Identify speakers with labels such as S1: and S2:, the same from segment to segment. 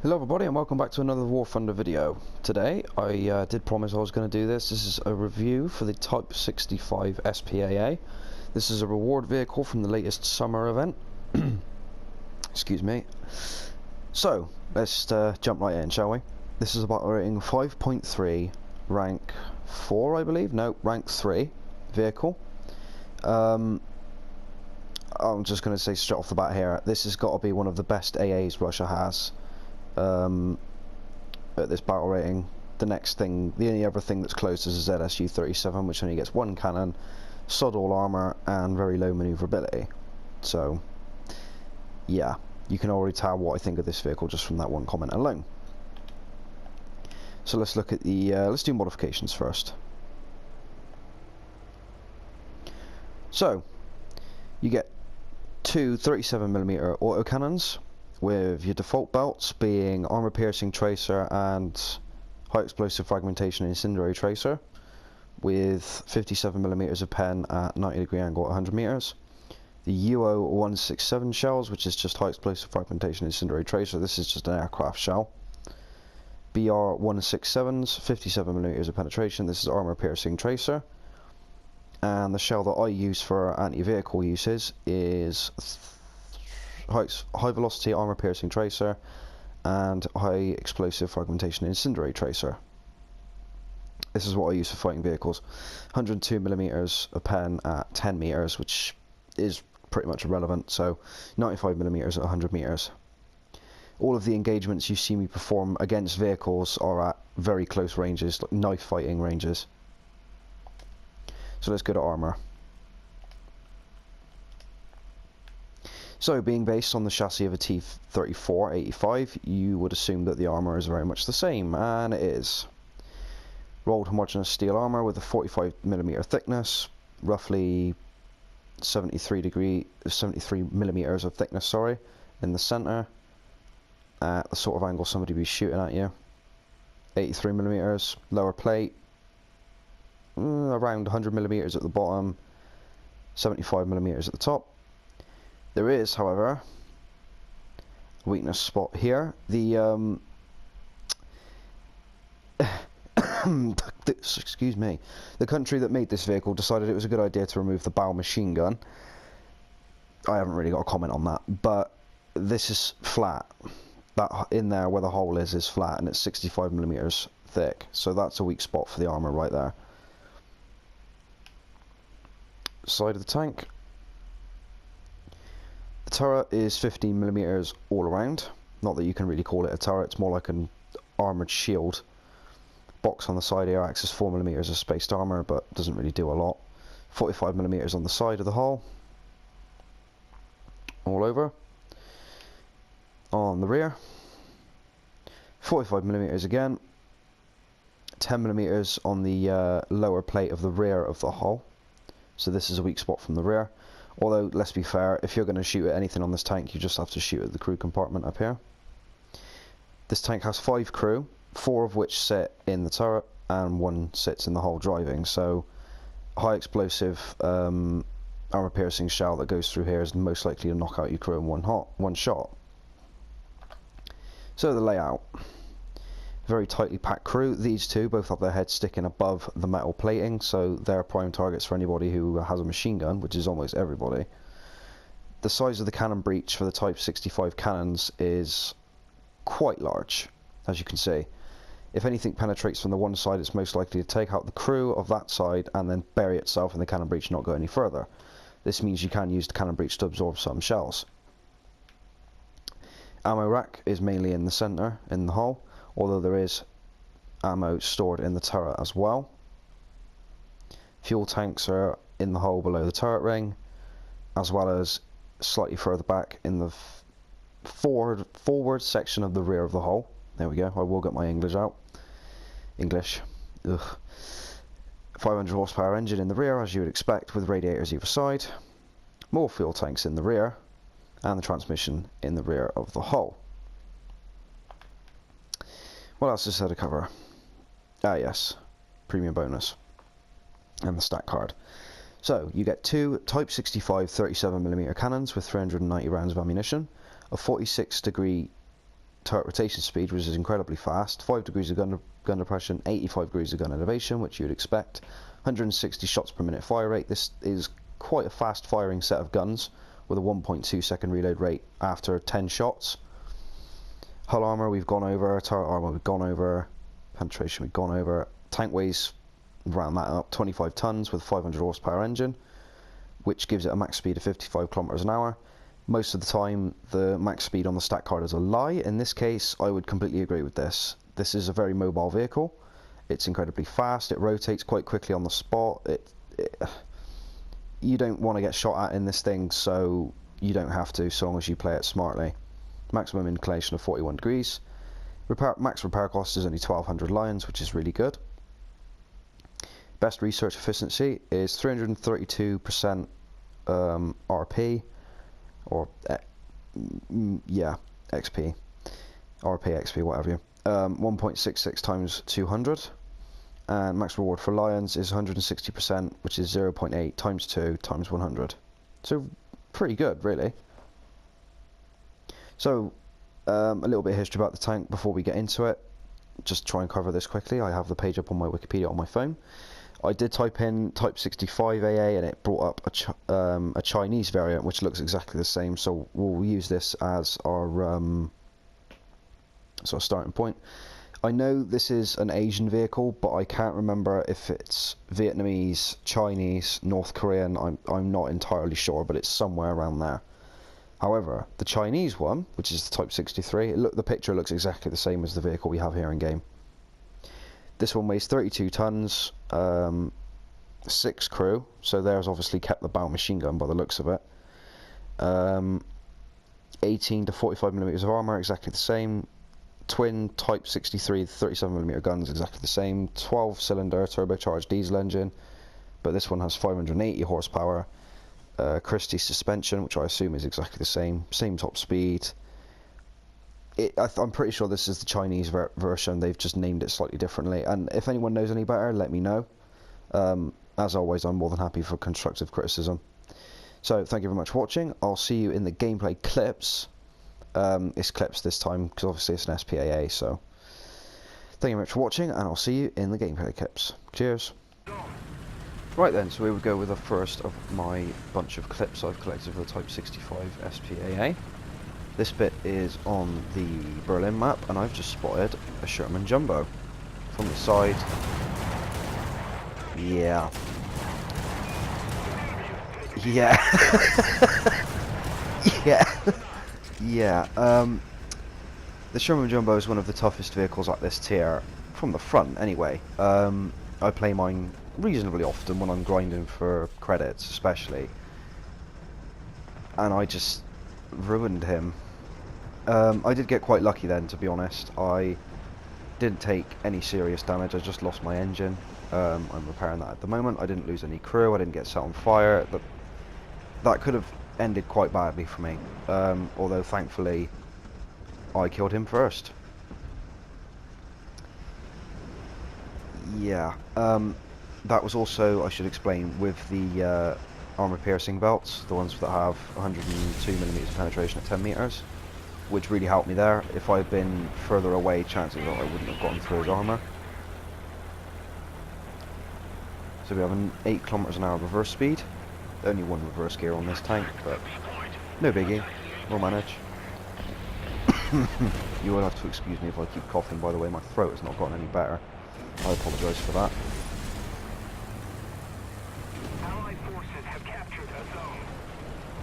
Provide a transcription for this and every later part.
S1: Hello everybody and welcome back to another War Thunder video. Today I did promise I was going to do this. This is a review for the Type 65 SPAA. This is a reward vehicle from the latest summer event. Excuse me. So let's jump right in, shall we? This is a battle rating 5.3, rank 4 I believe, no, rank 3 vehicle. I'm just going to say straight off the bat here, this has got to be one of the best AAs Russia has. At this battle rating. The only other thing that's close is a ZSU-37, which only gets one cannon, sod all armor, and very low maneuverability. So, yeah, you can already tell what I think of this vehicle just from that one comment alone. So let's look at the let's do modifications first. So, you get two 37mm autocannons, with your default belts being armor piercing tracer and high explosive fragmentation incendiary tracer, with 57mm of pen at 90° angle at 100 meters. The UO-167 shells, which is just high explosive fragmentation incendiary tracer. This is just an aircraft shell. BR-167s, 57mm of penetration. This is armor piercing tracer. And the shell that I use for anti-vehicle uses is high velocity armor piercing tracer and high explosive fragmentation incendiary tracer. This is what I use for fighting vehicles. 102mm of pen at 10 meters, which is pretty much irrelevant, so 95mm at 100 meters. All of the engagements you see me perform against vehicles are at very close ranges, like knife fighting ranges. So let's go to armor. So, being based on the chassis of a T-34-85, you would assume that the armour is very much the same, and it is. Rolled homogeneous steel armour with a 45mm thickness, roughly 73mm of thickness, sorry, in the centre, at the sort of angle somebody would be shooting at you. 83mm, lower plate, around 100mm at the bottom, 75mm at the top. There is, however, a weakness spot here. The excuse me, the country that made this vehicle decided it was a good idea to remove the bow machine gun. I haven't really got a comment on that, but this is flat. That in there where the hole is flat, and it's 65mm thick, so that's a weak spot for the armor right there. Side of the tank. The turret is 15mm all around. Not that you can really call it a turret, it's more like an armoured shield. Box on the side here acts as 4mm of spaced armour, but doesn't really do a lot. 45mm on the side of the hull. All over. On the rear. 45mm again. 10mm on the lower plate of the rear of the hull. So this is a weak spot from the rear. Although, let's be fair, if you're going to shoot at anything on this tank, you just have to shoot at the crew compartment up here. This tank has 5 crew, 4 of which sit in the turret, and 1 sits in the hull driving, so high explosive armor piercing shell that goes through here is most likely to knock out your crew in one shot. So the layout. Very tightly packed crew. These two both have their heads sticking above the metal plating, so they're prime targets for anybody who has a machine gun, which is almost everybody. The size of the cannon breech for the Type 65 cannons is quite large, as you can see. If anything penetrates from the one side, it's most likely to take out the crew of that side and then bury itself in the cannon breech and not go any further. This means you can use the cannon breech to absorb some shells. Ammo rack is mainly in the centre, in the hull, although there is ammo stored in the turret as well. Fuel tanks are in the hole below the turret ring, as well as slightly further back in the forward section of the rear of the hull. There we go, I will get my English out. Ugh. 500 horsepower engine in the rear, as you would expect, with radiators either side. More fuel tanks in the rear, and the transmission in the rear of the hull. What else is there to cover? Ah yes, premium bonus and the stat card. So you get two Type 65 37mm cannons with 390 rounds of ammunition, a 46 degree turret rotation speed, which is incredibly fast, 5 degrees of gun depression, 85 degrees of gun elevation, which you'd expect, 160 shots per minute fire rate. This is quite a fast firing set of guns with a 1.2 second reload rate after 10 shots. Hull armour we've gone over, turret armour we've gone over, penetration we've gone over, tank weighs, round that up, 25 tons with a 500 horsepower engine, which gives it a max speed of 55 kilometers an hour. Most of the time the max speed on the stat card is a lie. In this case I would completely agree with this. This is a very mobile vehicle. It's incredibly fast, it rotates quite quickly on the spot. You don't want to get shot at in this thing, so you don't have to, so long as you play it smartly. Maximum inclination of 41 degrees. Max repair cost is only 1200 lions, which is really good. Best research efficiency is 332% RP, or yeah, XP, RP, XP, whatever you. 1.66 times 200, and max reward for lions is 160%, which is 0.8 times 2 times 100. So pretty good, really. So a little bit of history about the tank before we get into it. Just try and cover this quickly. I have the page up on my Wikipedia on my phone. I did type in Type 65 AA and it brought up a Chinese variant which looks exactly the same, so we'll use this as our sort of starting point. I know this is an Asian vehicle, but I can't remember if it's Vietnamese, Chinese, North Korean. I'm not entirely sure, but it's somewhere around there. However, the Chinese one, which is the Type 63, the picture looks exactly the same as the vehicle we have here in game. This one weighs 32 tons, 6 crew, so there's obviously kept the bow machine gun by the looks of it. 18 to 45 millimeters of armor, exactly the same. Twin Type 63 37mm guns, exactly the same. 12-cylinder turbocharged diesel engine, but this one has 580 horsepower. Christie suspension, which I assume is exactly the same top speed. I'm pretty sure this is the Chinese version, they've just named it slightly differently, and if anyone knows any better, let me know. As always, I'm more than happy for constructive criticism. So thank you very much for watching. I'll see you in the gameplay clips. It's clips this time, because obviously it's an SPAA, so thank you very much for watching, and I'll see you in the gameplay clips. Cheers. Right then, so we would go with the first of my bunch of clips I've collected for the Type 65 SPAA. This bit is on the Berlin map, and I've just spotted a Sherman Jumbo from the side. Yeah. Yeah. Yeah. Yeah. The Sherman Jumbo is one of the toughest vehicles at this tier, from the front anyway. I play mine reasonably often when I'm grinding for credits, especially. And I just ruined him. I did get quite lucky then, to be honest. I didn't take any serious damage, I just lost my engine. I'm repairing that at the moment. I didn't lose any crew, I didn't get set on fire. That could have ended quite badly for me, although thankfully I killed him first. Yeah, that was also, I should explain, with the armor piercing belts, the ones that have 102mm of penetration at 10 meters, which really helped me there. If I had been further away, chances are I wouldn't have gotten through his armor. So we have an 8 kilometers an hour reverse speed. Only one reverse gear on this tank, but no biggie, we'll manage. You will have to excuse me if I keep coughing, by the way, my throat has not gotten any better. I apologise for that.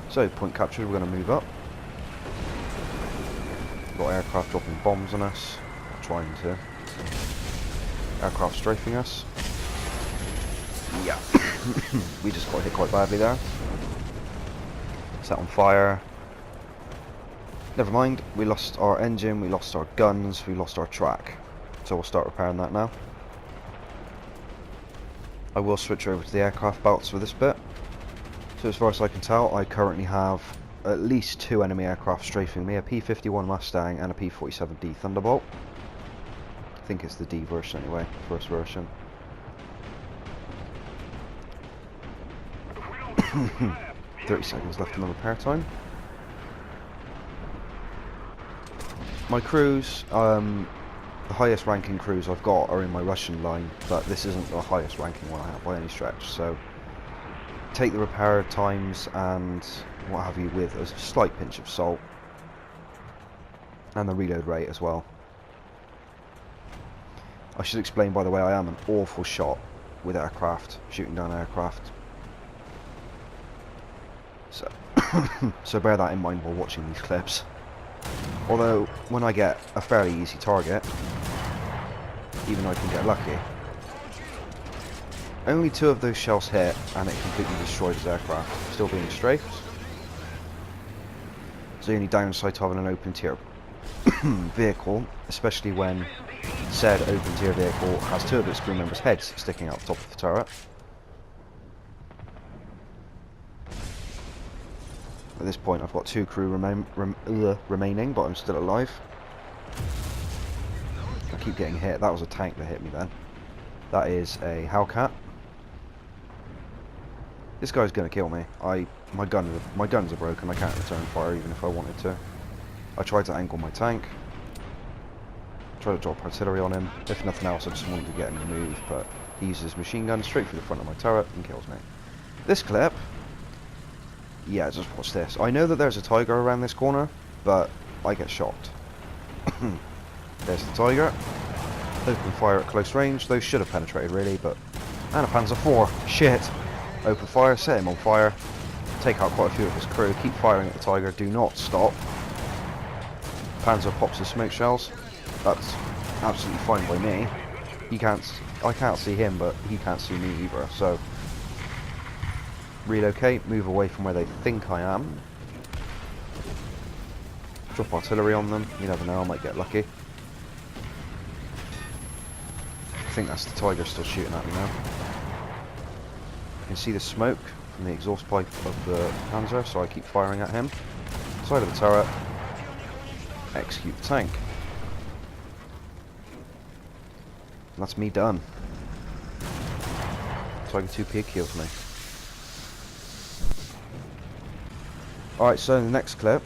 S1: So, point captured, we're going to move up. We've got aircraft dropping bombs on us, trying to. Aircraft strafing us. Yeah. We just got hit quite badly there. Set on fire. Never mind, we lost our engine, we lost our guns, we lost our track. So we'll start repairing that now. I will switch over to the aircraft belts for this bit. So as far as I can tell, I currently have at least 2 enemy aircraft strafing me, a P-51 Mustang and a P-47D Thunderbolt. I think it's the D version anyway, first version. 30 seconds left on the repair time. My crews, the highest ranking crews I've got are in my Russian line, but this isn't the highest ranking one I have by any stretch, so take the repair times and what have you with a slight pinch of salt, and the reload rate as well. I should explain, by the way, I am an awful shot with aircraft, shooting down aircraft, so so bear that in mind while watching these clips. Although, when I get a fairly easy target, even I can get lucky. Only 2 of those shells hit, and it completely destroyed his aircraft, still being strafed. It's the only downside to having an open tier vehicle, especially when said open tier vehicle has 2 of its crew members' heads sticking out the top of the turret. At this point I've got 2 crew remaining, but I'm still alive. I keep getting hit. That was a tank that hit me then. That is a Hellcat. This guy's gonna kill me. My guns are broken. I can't return fire even if I wanted to. I tried to angle my tank. Tried to drop artillery on him. If nothing else, I just wanted to get him to move, but he uses machine gun straight through the front of my turret and kills me. This clip, yeah, just watch this. I know that there's a tiger around this corner, but I get shocked. There's the tiger. Open fire at close range. Those should have penetrated really, but... And a Panzer IV. Shit. Open fire, set him on fire. Take out quite a few of his crew. Keep firing at the tiger. Do not stop. Panzer pops his smoke shells. That's absolutely fine by me. I can't see him, but he can't see me either, so... Relocate, move away from where they think I am. Drop artillery on them. You never know, I might get lucky. I think that's the tiger still shooting at me now. You can see the smoke from the exhaust pipe of the Panzer, so I keep firing at him. Side of the turret. Execute the tank. And that's me done. Tiger 2P kills me. Alright, so in the next clip,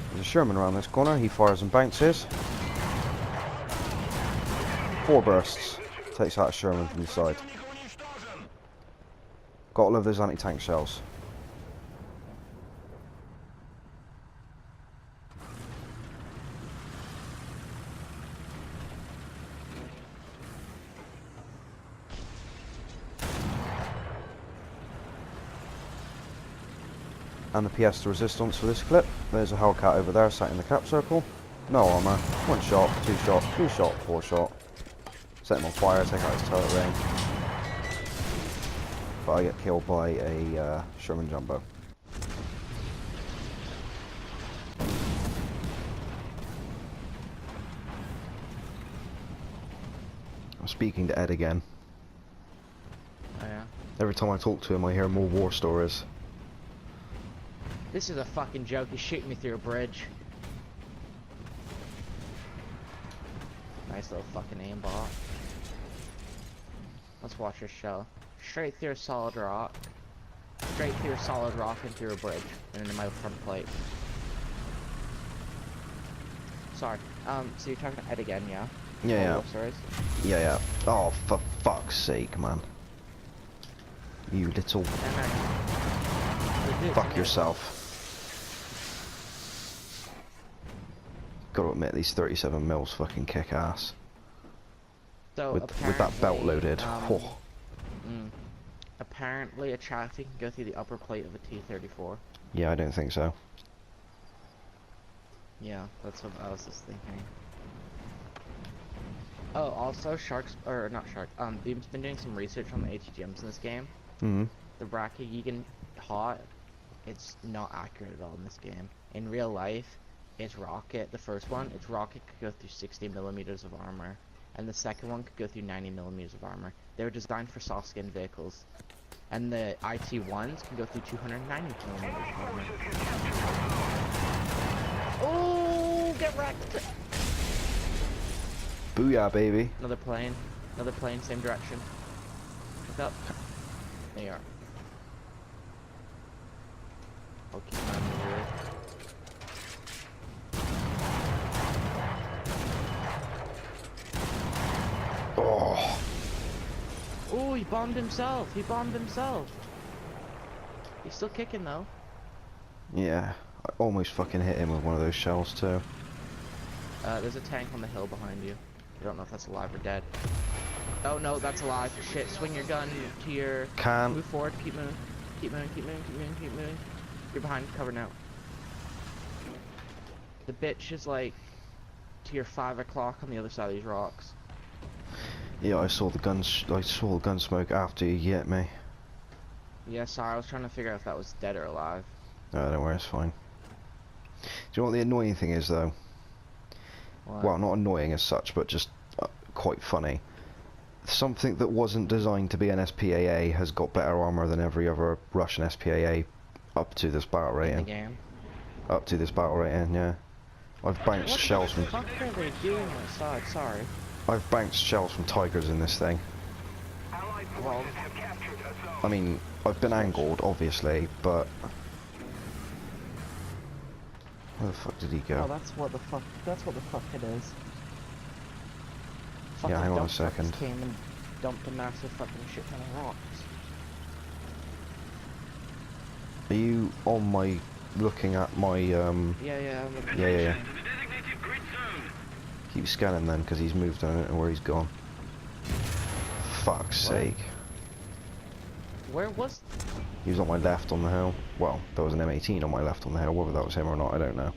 S1: there's a Sherman around this corner. He fires and bounces. 4 bursts. Takes out a Sherman from the side. Gotta love those anti-tank shells. And the pièce de resistance for this clip. There's a Hellcat over there sat in the cap circle. No armour. 1 shot, 2 shot, 3 shot, 4 shot. Set him on fire, take out his turret ring. But I get killed by a Sherman Jumbo. I'm speaking to Ed again.
S2: Oh yeah?
S1: Every time I talk to him I hear more war stories.
S2: This is a fucking joke. He's shooting me through a bridge. Nice little fucking aimbot. Let's watch this shell. Straight through a solid rock. Straight through a solid rock and through a bridge. And into my front plate. Sorry. So you're talking to Ed again, yeah?
S1: Yeah,
S2: yeah.
S1: Yeah, yeah. Oh, for fuck's sake, man. You little... Fuck yourself. Gotta admit, these 37 mils fucking kick ass.
S2: So
S1: with that belt loaded.
S2: Apparently a chaffee can go through the upper plate of a T-34.
S1: Yeah, I don't think so.
S2: Yeah, that's what I was just thinking. Oh, also Beam's been doing some research on the ATGMs in this game. The Brackeyegan Hot, it's not accurate at all in this game. In real life, it's Rocket, the first one, it's Rocket could go through 60 millimeters of armor. And the second one could go through 90 millimeters of armor. They were designed for soft skin vehicles. And the IT-1s can go through 290 millimeters of armor. Oh, get wrecked!
S1: Booyah, baby.
S2: Another plane, same direction. Look up. There you are. I'll keep my rear. bombed himself. He bombed himself. He's still kicking though.
S1: Yeah, I almost fucking hit him with one of those shells too.
S2: There's a tank on the hill behind you. I don't know if that's alive or dead. Oh no, that's alive. Shit, swing your gun to your...
S1: Can.
S2: Move forward, keep moving. Keep moving, keep moving, keep moving, keep moving. You're behind, cover now. The bitch is like to your 5 o'clock on the other side of these rocks.
S1: Yeah, I saw the gun smoke after you hit me.
S2: Yeah, sorry, I was trying to figure out if that was dead or alive.
S1: No, don't worry, it's fine. Do you know what the annoying thing is though?
S2: What?
S1: Well, not annoying as such, but just quite funny. Something that wasn't designed to be an SPAA has got better armor than every other Russian SPAA up to this battle rating.
S2: In the game?
S1: Up to this battle rating, yeah. I've banked shells from...
S2: What the fuck are they doing outside? Sorry.
S1: I've banked shells from Tigers in this thing.
S2: Well,
S1: I mean, I've been angled, obviously, but... Where the fuck did he go?
S2: oh, that's what the fuck it is.
S1: Yeah, hang on a
S2: dump trucks
S1: second.
S2: Came and dumped a massive fucking shit ton of rocks.
S1: Are you on my... looking at my,
S2: Yeah, I'm looking.
S1: Yeah. Keep scanning then, because he's moved on. I don't know where he's gone. Fuck's sake.
S2: Where was...
S1: He was on my left on the hill. Well, there was an M18 on my left on the hill. Whether that was him or not, I don't know.